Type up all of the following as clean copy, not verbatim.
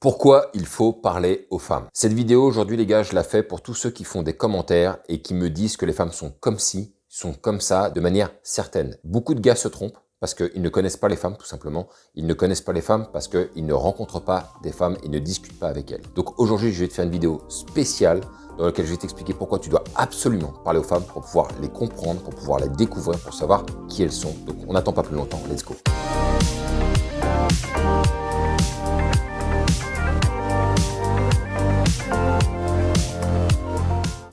Pourquoi il faut parler aux femmes? Cette vidéo aujourd'hui les gars, je la fais pour tous ceux qui font des commentaires et qui me disent que les femmes sont comme ci, sont comme ça, de manière certaine. Beaucoup de gars se trompent parce qu'ils ne connaissent pas les femmes tout simplement. Ils ne connaissent pas les femmes parce qu'ils ne rencontrent pas des femmes et ne discutent pas avec elles. Donc aujourd'hui, je vais te faire une vidéo spéciale dans laquelle je vais t'expliquer pourquoi tu dois absolument parler aux femmes pour pouvoir les comprendre, pour pouvoir les découvrir, pour savoir qui elles sont. Donc on n'attend pas plus longtemps, let's go.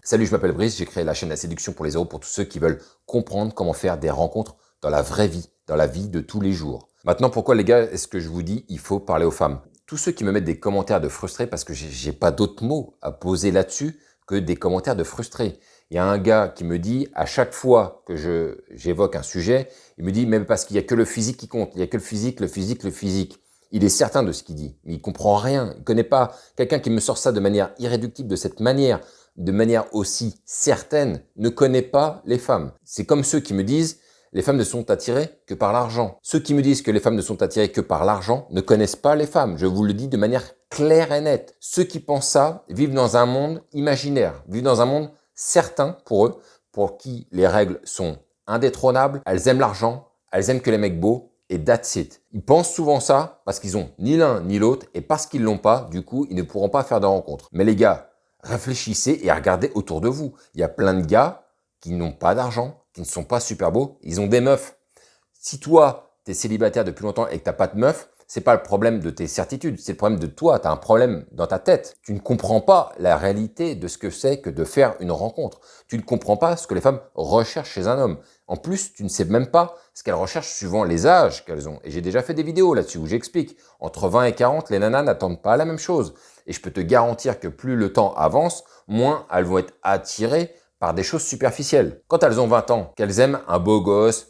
Salut, je m'appelle Brice, j'ai créé la chaîne La Séduction pour les Zéros pour tous ceux qui veulent comprendre comment faire des rencontres dans la vraie vie, dans la vie de tous les jours. Maintenant, pourquoi les gars, est-ce que je vous dis il faut parler aux femmes? Tous ceux qui me mettent des commentaires de frustrés, parce que j'ai pas d'autres mots à poser là-dessus que des commentaires de frustrés. Il y a un gars qui me dit, à chaque fois que j'évoque un sujet, il me dit, mais parce qu'il n'y a que le physique qui compte, il n'y a que le physique, le physique, le physique. Il est certain de ce qu'il dit, mais il comprend rien, il connaît pas. Quelqu'un qui me sort ça de manière irréductible, de cette manière, de manière aussi certaine, ne connaît pas les femmes. C'est comme ceux qui me disent les femmes ne sont attirées que par l'argent. Ceux qui me disent que les femmes ne sont attirées que par l'argent ne connaissent pas les femmes. Je vous le dis de manière claire et nette. Ceux qui pensent ça vivent dans un monde imaginaire, vivent dans un monde certain pour eux, pour qui les règles sont indétrônables. Elles aiment l'argent, elles aiment que les mecs beaux et that's it. Ils pensent souvent ça parce qu'ils ont ni l'un ni l'autre et parce qu'ils l'ont pas, du coup, ils ne pourront pas faire de rencontres. Mais les gars, réfléchissez et regardez autour de vous. Il y a plein de gars qui n'ont pas d'argent, qui ne sont pas super beaux, ils ont des meufs. Si toi, tu es célibataire depuis longtemps et que tu n'as pas de meuf, c'est pas le problème de tes certitudes, c'est le problème de toi, tu as un problème dans ta tête. Tu ne comprends pas la réalité de ce que c'est que de faire une rencontre. Tu ne comprends pas ce que les femmes recherchent chez un homme. En plus, tu ne sais même pas ce qu'elles recherchent suivant les âges qu'elles ont. Et j'ai déjà fait des vidéos là-dessus où j'explique. Entre 20 et 40, les nanas n'attendent pas la même chose. Et je peux te garantir que plus le temps avance, moins elles vont être attirées par des choses superficielles. Quand elles ont 20 ans, qu'elles aiment un beau gosse,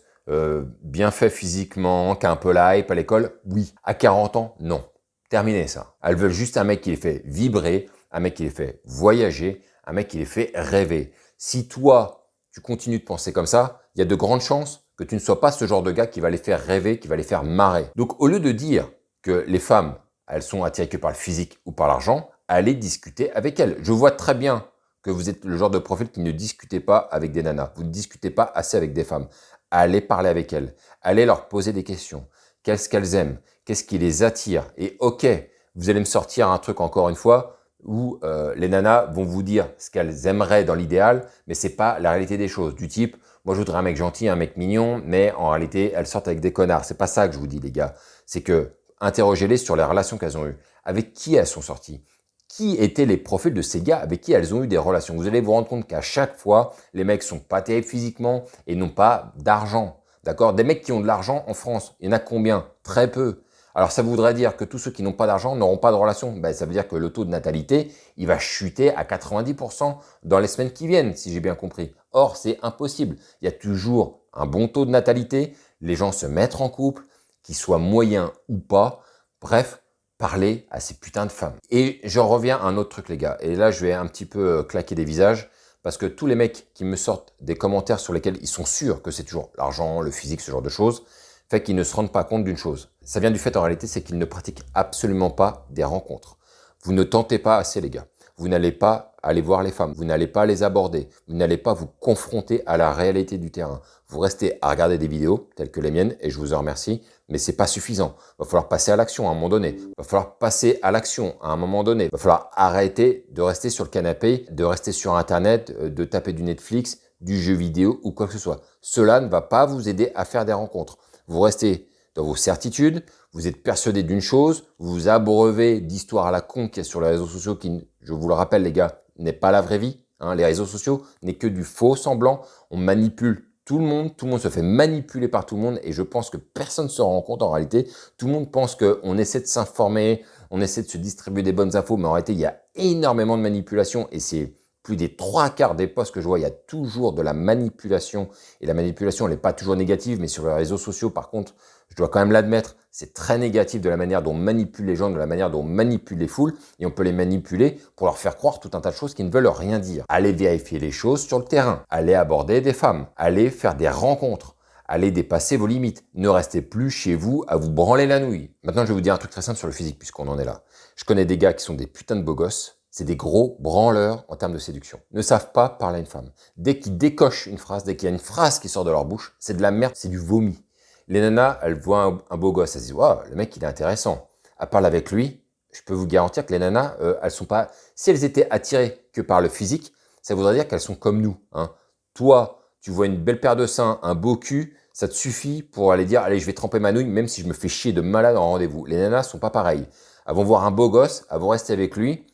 bien fait physiquement, qui a un peu la hype à l'école, oui. À 40 ans, non. Terminé ça. Elles veulent juste un mec qui les fait vibrer, un mec qui les fait voyager, un mec qui les fait rêver. Si toi, tu continues de penser comme ça, il y a de grandes chances que tu ne sois pas ce genre de gars qui va les faire rêver, qui va les faire marrer. Donc au lieu de dire que les femmes, elles sont attirées que par le physique ou par l'argent, allez discuter avec elles. Je vois très bien que vous êtes le genre de profil qui ne discutez pas avec des nanas. Vous ne discutez pas assez avec des femmes. Allez parler avec elles. Allez leur poser des questions. Qu'est-ce qu'elles aiment? Qu'est-ce qui les attire? Et ok, vous allez me sortir un truc encore une fois où les nanas vont vous dire ce qu'elles aimeraient dans l'idéal, mais c'est pas la réalité des choses. Du type, moi je voudrais un mec gentil, un mec mignon, mais en réalité elles sortent avec des connards. C'est pas ça que je vous dis les gars. C'est que interrogez-les sur les relations qu'elles ont eues. Avec qui elles sont sorties? Qui étaient les profils de ces gars avec qui elles ont eu des relations? Vous allez vous rendre compte qu'à chaque fois, les mecs sont pas terribles physiquement et n'ont pas d'argent. D'accord? Des mecs qui ont de l'argent en France, il y en a combien? Très peu. Alors ça voudrait dire que tous ceux qui n'ont pas d'argent n'auront pas de relation. Ben, ça veut dire que le taux de natalité, il va chuter à 90% dans les semaines qui viennent, si j'ai bien compris. Or, c'est impossible. Il y a toujours un bon taux de natalité. Les gens se mettent en couple, qu'ils soient moyens ou pas. Bref, parler à ces putains de femmes. Et j'en reviens à un autre truc les gars. Et là, je vais un petit peu claquer des visages. Parce que tous les mecs qui me sortent des commentaires sur lesquels ils sont sûrs que c'est toujours l'argent, le physique, ce genre de choses, fait qu'ils ne se rendent pas compte d'une chose. Ça vient du fait en réalité, c'est qu'ils ne pratiquent absolument pas des rencontres. Vous ne tentez pas assez les gars. Vous n'allez pas aller voir les femmes. Vous n'allez pas les aborder. Vous n'allez pas vous confronter à la réalité du terrain. Vous restez à regarder des vidéos telles que les miennes et je vous en remercie. Mais c'est pas suffisant. Il va falloir passer à l'action à un moment donné. Il va falloir passer à l'action à un moment donné. Il va falloir arrêter de rester sur le canapé, de rester sur Internet, de taper du Netflix, du jeu vidéo ou quoi que ce soit. Cela ne va pas vous aider à faire des rencontres. Vous restez dans vos certitudes, vous êtes persuadé d'une chose, vous vous abreuvez d'histoires à la con qu'il y a sur les réseaux sociaux qui, je vous le rappelle les gars, n'est pas la vraie vie. Les réseaux sociaux n'est que du faux semblant. On manipule tout le monde se fait manipuler par tout le monde et je pense que personne ne se rend compte en réalité. Tout le monde pense qu'on essaie de s'informer, on essaie de se distribuer des bonnes infos, mais en réalité, il y a énormément de manipulation et c'est plus des 3/4 des posts que je vois, il y a toujours de la manipulation. Et la manipulation, elle n'est pas toujours négative, mais sur les réseaux sociaux, par contre, je dois quand même l'admettre, c'est très négatif de la manière dont on manipule les gens, de la manière dont on manipule les foules. Et on peut les manipuler pour leur faire croire tout un tas de choses qui ne veulent rien dire. Allez vérifier les choses sur le terrain. Allez aborder des femmes. Allez faire des rencontres. Allez dépasser vos limites. Ne restez plus chez vous à vous branler la nouille. Maintenant, je vais vous dire un truc très simple sur le physique, puisqu'on en est là. Je connais des gars qui sont des putains de beaux gosses. C'est des gros branleurs en termes de séduction. Ne savent pas parler à une femme. Dès qu'ils décochent une phrase, dès qu'il y a une phrase qui sort de leur bouche, c'est de la merde, c'est du vomi. Les nanas, elles voient un beau gosse, elles se disent « Waouh, le mec, il est intéressant. » Elle parle avec lui, je peux vous garantir que les nanas, elles sont pas... Si elles étaient attirées que par le physique, ça voudrait dire qu'elles sont comme nous. Hein. Toi, tu vois une belle paire de seins, un beau cul, ça te suffit pour aller dire « Allez, je vais tremper ma nouille, même si je me fais chier de malade en rendez-vous. » Les nanas sont pas pareilles. Elles vont voir un beau gosse, elles vont rester avec lui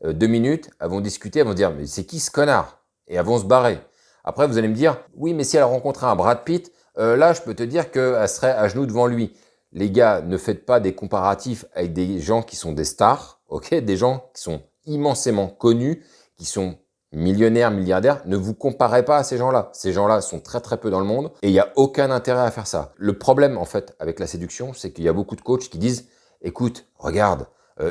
2 minutes, elles vont discuter, elles vont dire « Mais c'est qui ce connard ?» Et elles vont se barrer. Après, vous allez me dire « Oui, mais si elle rencontrait un Brad Pitt, là, je peux te dire qu'elle serait à genoux devant lui. » Les gars, ne faites pas des comparatifs avec des gens qui sont des stars, ok, des gens qui sont immensément connus, qui sont millionnaires, milliardaires. Ne vous comparez pas à ces gens-là. Ces gens-là sont très très peu dans le monde et il n'y a aucun intérêt à faire ça. Le problème en fait avec la séduction, c'est qu'il y a beaucoup de coachs qui disent « Écoute, regarde,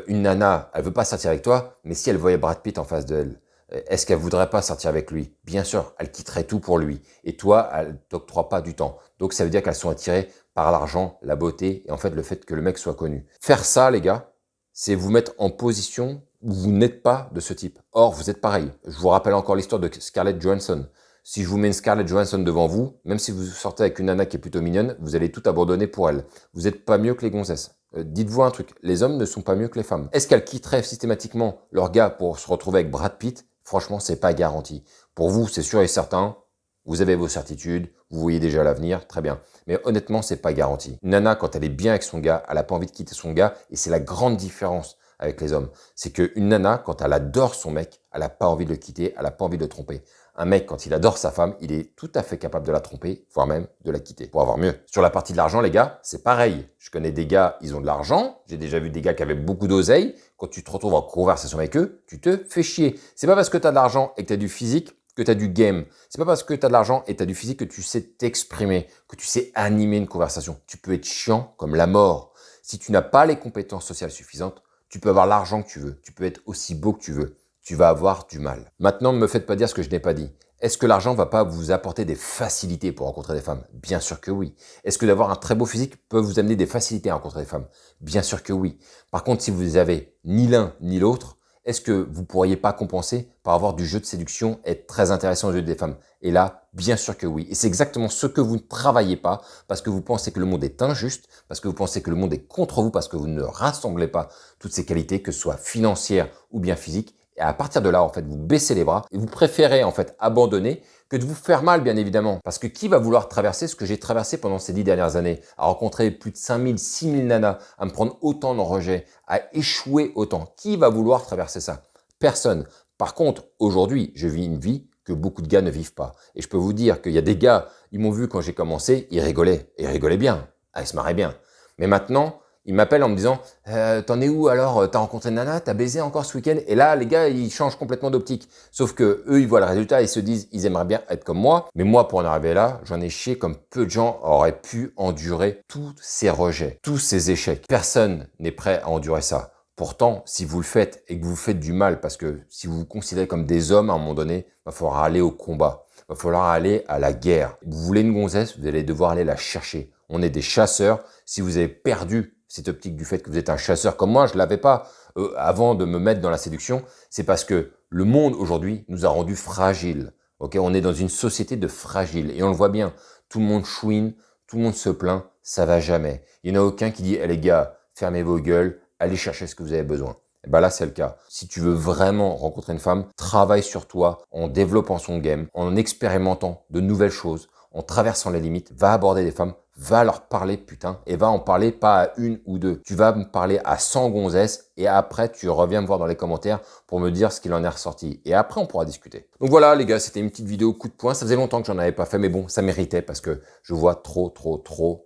une nana, elle veut pas sortir avec toi, mais si elle voyait Brad Pitt en face d'elle, est-ce qu'elle voudrait pas sortir avec lui? Bien sûr, elle quitterait tout pour lui. Et toi, elle t'octroie pas du temps. Donc ça veut dire qu'elles sont attirées par l'argent, la beauté et en fait le fait que le mec soit connu. Faire ça, les gars, c'est vous mettre en position où vous n'êtes pas de ce type. Or, vous êtes pareil. Je vous rappelle encore l'histoire de Scarlett Johansson. Si je vous mets une Scarlett Johansson devant vous, même si vous sortez avec une nana qui est plutôt mignonne, vous allez tout abandonner pour elle. Vous n'êtes pas mieux que les gonzesses. Dites-vous un truc, les hommes ne sont pas mieux que les femmes. Est-ce qu'elles quitteraient systématiquement leur gars pour se retrouver avec Brad Pitt? Franchement, c'est pas garanti. Pour vous, c'est sûr et certain, vous avez vos certitudes, vous voyez déjà l'avenir, très bien. Mais honnêtement, c'est pas garanti. Une nana, quand elle est bien avec son gars, elle a pas envie de quitter son gars, et c'est la grande différence avec les hommes. C'est qu'une nana, quand elle adore son mec, elle a pas envie de le quitter, elle a pas envie de le tromper. Un mec, quand il adore sa femme, il est tout à fait capable de la tromper, voire même de la quitter, pour avoir mieux. Sur la partie de l'argent, les gars, c'est pareil. Je connais des gars, ils ont de l'argent. J'ai déjà vu des gars qui avaient beaucoup d'oseille. Quand tu te retrouves en conversation avec eux, tu te fais chier. C'est pas parce que tu as de l'argent et que tu as du physique que tu as du game. C'est pas parce que tu as de l'argent et tu as du physique que tu sais t'exprimer, que tu sais animer une conversation. Tu peux être chiant comme la mort. Si tu n'as pas les compétences sociales suffisantes, tu peux avoir l'argent que tu veux. Tu peux être aussi beau que tu veux. Tu vas avoir du mal. Maintenant, ne me faites pas dire ce que je n'ai pas dit. Est-ce que l'argent va pas vous apporter des facilités pour rencontrer des femmes? Bien sûr que oui. Est-ce que d'avoir un très beau physique peut vous amener des facilités à rencontrer des femmes? Bien sûr que oui. Par contre, si vous avez ni l'un ni l'autre, est-ce que vous pourriez pas compenser par avoir du jeu de séduction et être très intéressant aux yeux des femmes? Et là, bien sûr que oui. Et c'est exactement ce que vous ne travaillez pas parce que vous pensez que le monde est injuste, parce que vous pensez que le monde est contre vous, parce que vous ne rassemblez pas toutes ces qualités, que ce soit financières ou bien physiques. Et à partir de là, en fait, vous baissez les bras et vous préférez en fait abandonner que de vous faire mal, bien évidemment. Parce que qui va vouloir traverser ce que j'ai traversé pendant ces 10 dernières années, à rencontrer plus de 5000, 6000 nanas, à me prendre autant de rejets, à échouer autant? Qui va vouloir traverser ça? Personne. Par contre, aujourd'hui, je vis une vie que beaucoup de gars ne vivent pas. Et je peux vous dire qu'il y a des gars, ils m'ont vu quand j'ai commencé, ils rigolaient. Et ils rigolaient bien. Ah, ils se marraient bien. Mais maintenant, ils m'appellent en me disant t'en es où alors? T'as rencontré une nana? T'as baisé encore ce week-end? Et là, les gars, ils changent complètement d'optique. Sauf que eux, ils voient le résultat et ils se disent ils aimeraient bien être comme moi. Mais moi, pour en arriver là, j'en ai chié comme peu de gens auraient pu endurer tous ces rejets, tous ces échecs. Personne n'est prêt à endurer ça. Pourtant, si vous le faites et que vous faites du mal, parce que si vous vous considérez comme des hommes, à un moment donné, il va falloir aller au combat. Il va falloir aller à la guerre. Vous voulez une gonzesse, vous allez devoir aller la chercher. On est des chasseurs. Si vous avez perdu cette optique du fait que vous êtes un chasseur comme moi, je l'avais pas avant de me mettre dans la séduction, c'est parce que le monde aujourd'hui nous a rendus fragiles. Ok, on est dans une société de fragiles et on le voit bien. Tout le monde chouine, tout le monde se plaint, ça va jamais. Il n'y en a aucun qui dit les gars, fermez vos gueules, allez chercher ce que vous avez besoin. Et ben là, c'est le cas. Si tu veux vraiment rencontrer une femme, travaille sur toi en développant son game, en expérimentant de nouvelles choses, en traversant les limites, va aborder des femmes, va leur parler putain, et va en parler pas à une ou deux. Tu vas me parler à 100 gonzesses et après tu reviens me voir dans les commentaires pour me dire ce qu'il en est ressorti. Et après on pourra discuter. Donc voilà les gars, c'était une petite vidéo coup de poing. Ça faisait longtemps que j'en avais pas fait, mais bon, ça méritait parce que je vois trop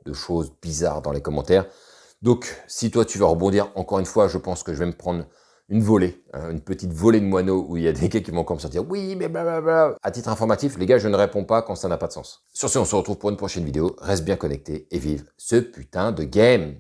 de choses bizarres dans les commentaires. Donc si toi tu veux rebondir, encore une fois, je pense que je vais me prendre une volée, une petite volée de moineaux où il y a des gars qui vont encore me sortir « Oui, mais blablabla ». À titre informatif, les gars, je ne réponds pas quand ça n'a pas de sens. Sur ce, on se retrouve pour une prochaine vidéo. Reste bien connecté et vive ce putain de game.